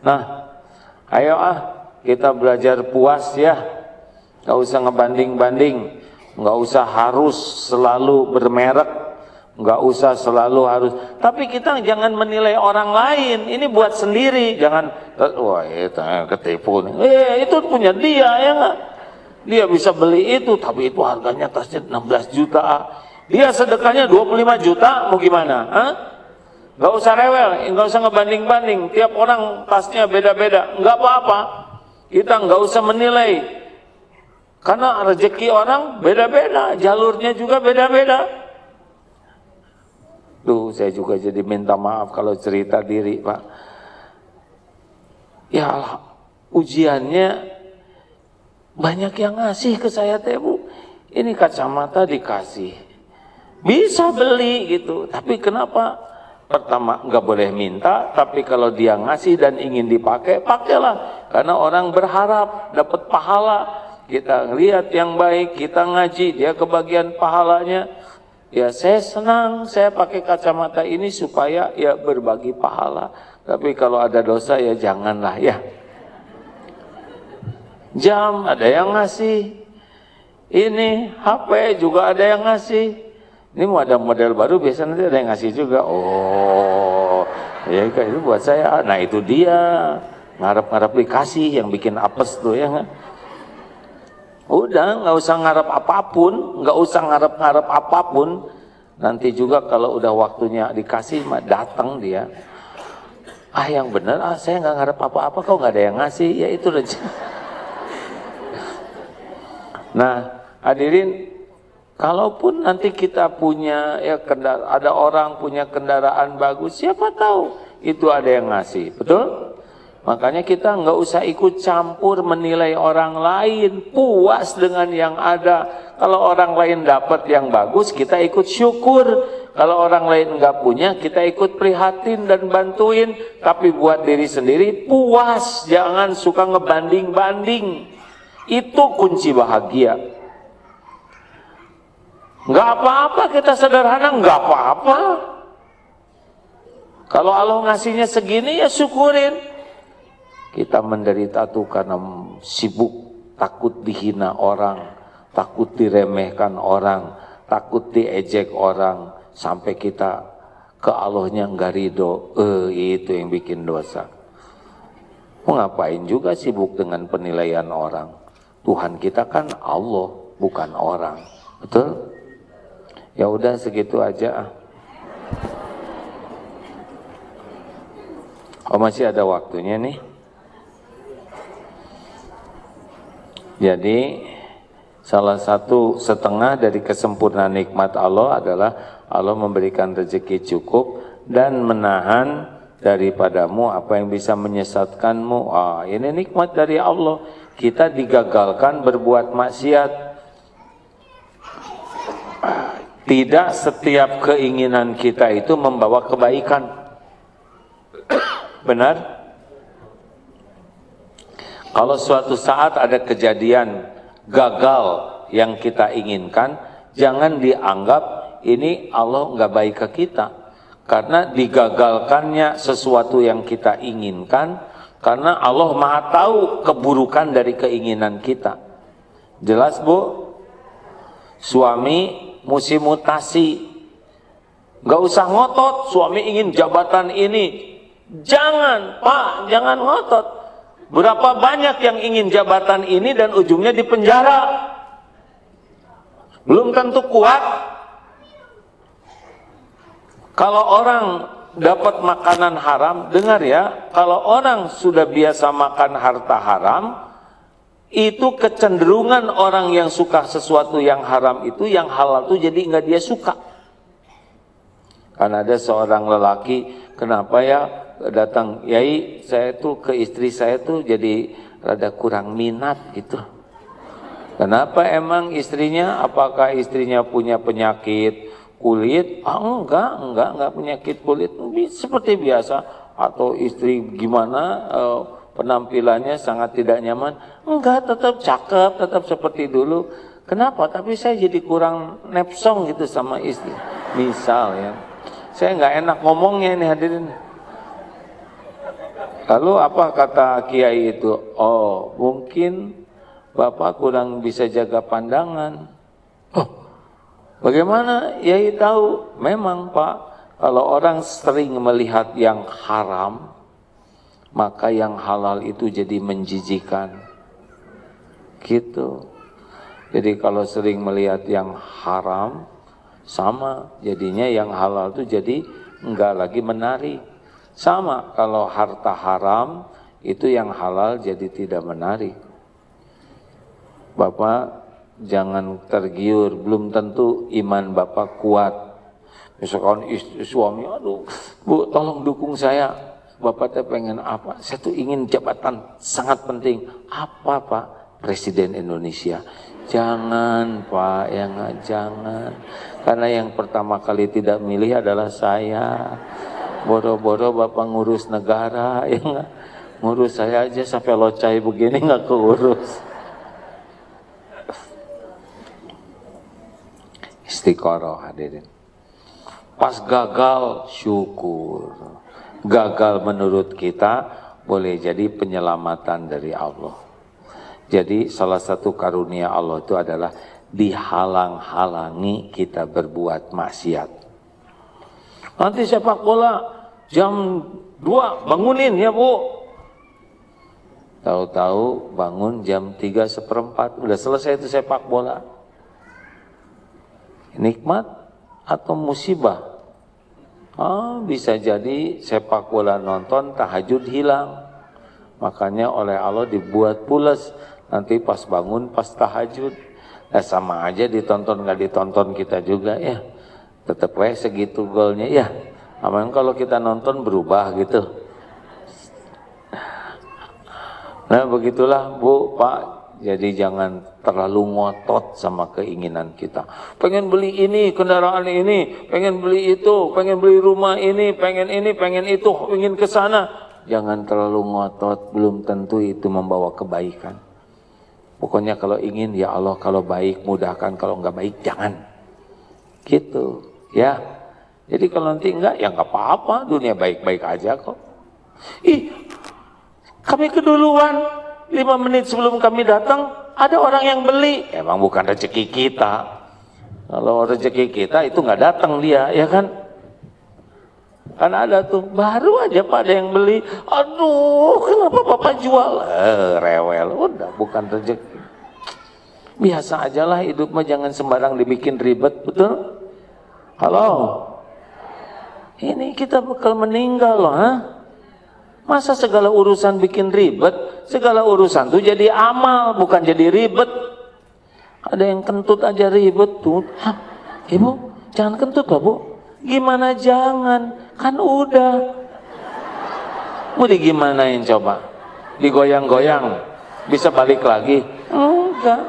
Nah, ayo kita belajar puas ya, nggak usah ngebanding-banding, nggak usah harus selalu bermerek, nggak usah selalu harus, tapi kita jangan menilai orang lain, ini buat sendiri, jangan, wah itu ketipu nih, itu punya dia ya nggak, dia bisa beli itu, tapi itu harganya tasnya 16 juta, dia sedekahnya 25 juta, mau gimana? Nggak usah rewel, nggak usah ngebanding-banding, tiap orang tasnya beda-beda, nggak apa-apa, kita nggak usah menilai, karena rezeki orang beda-beda, jalurnya juga beda-beda. Tuh saya juga jadi minta maaf kalau cerita diri Pak. Ya ujiannya banyak yang ngasih ke saya teh Bu. Ini kacamata dikasih, bisa beli gitu. Tapi kenapa? Pertama nggak boleh minta. Tapi kalau dia ngasih dan ingin dipakai, pakailah. Karena orang berharap dapat pahala. Kita lihat yang baik, kita ngaji, dia kebagian pahalanya. Ya saya senang, saya pakai kacamata ini supaya ya berbagi pahala. Tapi kalau ada dosa ya janganlah ya. Jam ada yang ngasih, ini HP juga ada yang ngasih. Ini mau ada model baru, biasanya nanti ada yang ngasih juga. Oh, ya itu buat saya. Nah itu dia, ngarep-ngarep dikasih yang bikin apes tuh ya nggak? Udah, nggak usah ngarep apapun, nggak usah ngarep-ngarep apapun. Nanti juga kalau udah waktunya dikasih, datang dia. Yang bener, saya nggak ngarep apa-apa, kok nggak ada yang ngasih, ya itu rezeki. Nah, hadirin, kalaupun nanti kita punya ya ada orang punya kendaraan bagus, siapa tahu itu ada yang ngasih, betul? Makanya kita nggak usah ikut campur menilai orang lain, puas dengan yang ada. Kalau orang lain dapat yang bagus, kita ikut syukur. Kalau orang lain nggak punya, kita ikut prihatin dan bantuin. Tapi buat diri sendiri puas, jangan suka ngebanding-banding. Itu kunci bahagia. Nggak apa-apa kita sederhana, nggak apa-apa. Kalau Allah ngasihnya segini ya syukurin. Kita menderita tuh karena sibuk takut dihina orang, takut diremehkan orang, takut diejek orang, sampai kita ke Allahnya enggak ridho. Itu yang bikin dosa. Mau ngapain juga sibuk dengan penilaian orang? Tuhan kita kan Allah, bukan orang. Betul? Ya udah segitu aja. Oh, masih ada waktunya nih. Jadi salah satu setengah dari kesempurnaan nikmat Allah adalah Allah memberikan rezeki cukup dan menahan daripadamu apa yang bisa menyesatkanmu. Ini nikmat dari Allah. Kita digagalkan berbuat maksiat. Tidak setiap keinginan kita itu membawa kebaikan. Benar? Kalau suatu saat ada kejadian gagal yang kita inginkan, jangan dianggap ini Allah nggak baik ke kita. Karena digagalkannya sesuatu yang kita inginkan, karena Allah Maha tahu keburukan dari keinginan kita. Jelas, Bu? Suami mesti mutasi. Nggak usah ngotot, suami ingin jabatan ini. Jangan, Pak, jangan ngotot. Berapa banyak yang ingin jabatan ini dan ujungnya di penjara. Belum tentu kuat. Kalau orang dapat makanan haram, dengar ya, kalau orang sudah biasa makan harta haram, itu kecenderungan orang yang suka sesuatu yang haram itu, yang halal itu jadi nggak dia suka. Karena ada seorang lelaki, kenapa ya datang, Yai, saya tuh ke istri saya tuh jadi rada kurang minat gitu. Kenapa emang istrinya? Apakah istrinya punya penyakit kulit? Enggak penyakit kulit, seperti biasa. Atau istri gimana, penampilannya sangat tidak nyaman? Enggak, tetap cakep, tetap seperti dulu. Kenapa? Tapi saya jadi kurang nepsong gitu sama istri. Misal ya, saya nggak enak ngomongnya ini hadirin. Lalu apa kata kiai itu? Oh, mungkin Bapak kurang bisa jaga pandangan. Oh, bagaimana? Yai tahu? Memang Pak, kalau orang sering melihat yang haram, maka yang halal itu jadi menjijikan. Gitu. Jadi kalau sering melihat yang haram, sama jadinya yang halal itu jadi enggak lagi menarik. Sama kalau harta haram itu yang halal jadi tidak menarik. Bapak jangan tergiur, belum tentu iman Bapak kuat. Misalkan suami, aduh Bu tolong dukung saya, Bapak teh pengen apa? Saya tuh ingin jabatan sangat penting. Apa Pak? Presiden Indonesia. Jangan Pak, ya nggak, jangan. Karena yang pertama kali tidak milih adalah saya. Boro-boro Bapak ngurus negara, ya nggak? Ngurus saya aja sampai locai begini nggak keurus. Istiqoroh hadirin. Pas gagal, syukur. Gagal menurut kita boleh jadi penyelamatan dari Allah. Jadi salah satu karunia Allah itu adalah dihalang-halangi kita berbuat maksiat. Nanti sepak bola jam 2 bangunin ya Bu. Tahu-tahu bangun jam 3:15, udah selesai itu sepak bola. Nikmat atau musibah? Bisa jadi sepak bola nonton, tahajud hilang. Makanya oleh Allah dibuat pules. Nanti pas bangun, pas tahajud. Sama aja ditonton nggak ditonton kita juga ya. Tetap segitu golnya ya. Aman kalau kita nonton berubah gitu. Nah begitulah Bu, Pak. Jadi jangan terlalu ngotot sama keinginan kita. Pengen beli ini, kendaraan ini, pengen beli itu, pengen beli rumah ini, pengen itu, ingin ke sana. Jangan terlalu ngotot, belum tentu itu membawa kebaikan. Pokoknya kalau ingin, ya Allah kalau baik mudahkan, kalau enggak baik jangan. Gitu, ya. Jadi kalau nanti enggak, ya enggak apa-apa, dunia baik-baik aja kok. Kami keduluan. 5 menit sebelum kami datang, Ada orang yang beli, emang bukan rezeki kita. Kalau rezeki kita itu nggak datang dia, ya kan? Kan ada tuh, baru aja Pak ada yang beli. Aduh, kenapa Bapak jual? Rewel, udah bukan rezeki. Biasa aja lah hidup mah, jangan sembarang dibikin ribet, betul? Halo? Ini kita bakal meninggal loh, ha? Masa segala urusan bikin ribet? Segala urusan tuh jadi amal, bukan jadi ribet. Ada yang kentut aja ribet tuh. Hah? Ibu, jangan kentut lah Bu. Gimana jangan? Kan udah. Mau digimanain coba? Digoyang-goyang? Bisa balik lagi? Enggak.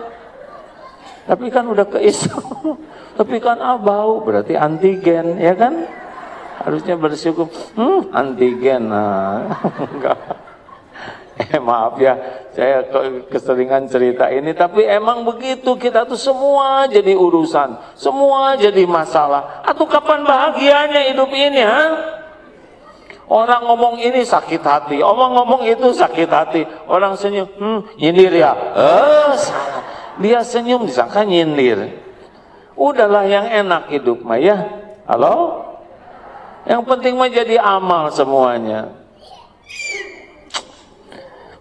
Tapi kan udah keisau. Tapi kan bau, berarti antigen, ya kan? Harusnya bersyukur, antigen, enggak. Maaf ya, saya keseringan cerita ini, tapi emang begitu, kita tuh semua jadi urusan, semua jadi masalah. Atau kapan bahagianya hidup ini, ha? Orang ngomong ini sakit hati, orang ngomong itu sakit hati, orang senyum, nyindir ya, salah. Dia senyum disangka nyindir. Udahlah yang enak hidup mah ya, halo? Yang penting mah jadi amal semuanya.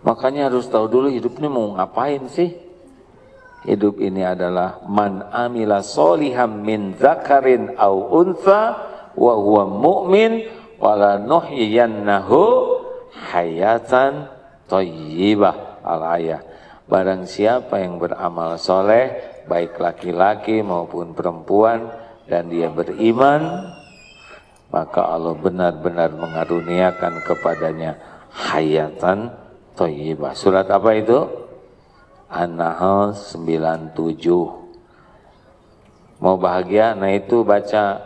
Makanya harus tahu dulu hidup ini mau ngapain sih. Hidup ini adalah man amila soliham min zakarin au untha wa huwa mu'min wala nuhyiyannahu hayatan thayyibah. Al-ayah. Barang siapa yang beramal soleh, baik laki-laki maupun perempuan, dan dia beriman, maka Allah benar-benar mengaruniakan kepadanya hayatan thayyibah. Surat apa itu? An-Nahl 97. Mau bahagia? Nah itu baca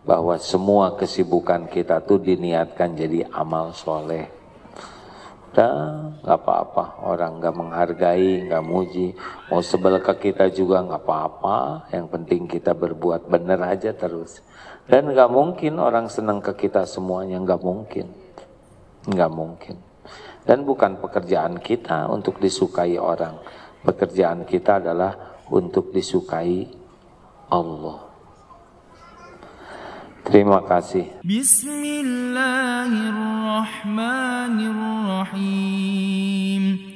bahwa semua kesibukan kita tuh diniatkan jadi amal soleh. Udah gak apa-apa, orang gak menghargai, gak muji, mau sebel ke kita juga gak apa-apa, yang penting kita berbuat bener aja terus. Dan gak mungkin orang senang ke kita semuanya, gak mungkin. Gak mungkin. Dan bukan pekerjaan kita untuk disukai orang. Pekerjaan kita adalah untuk disukai Allah. Terima kasih. Bismillahirrahmanirrahim.